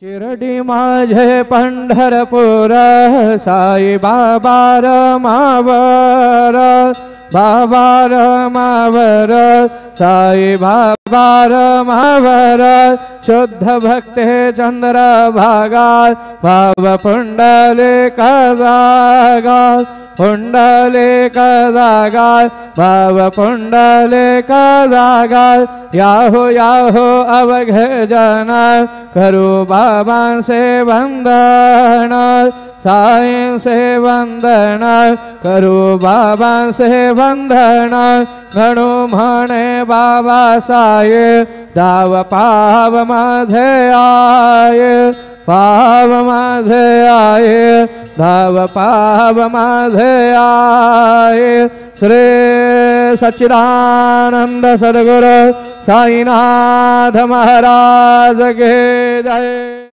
शिरडी माझे पंढरपूर साई बाबा रमावर, बाबा रमावर, साई बाबा रमावर, शुद्ध भक्ते चंद्र भागा भाव पुंडलिक जागा, पुंडलिक जागा भाव पुंडलिक जागा, याहो याहो अवघे जन करू बाबा से वंदन, साईं से वंदन करू बाबा से वंदन, गणू म्हणे बाबा साये दाव पाव माझे आये, पाव माझे आये दाव पाव माझे आये। श्री सच्चिदानंद सद्गुरु साईनाथ महाराज के जय।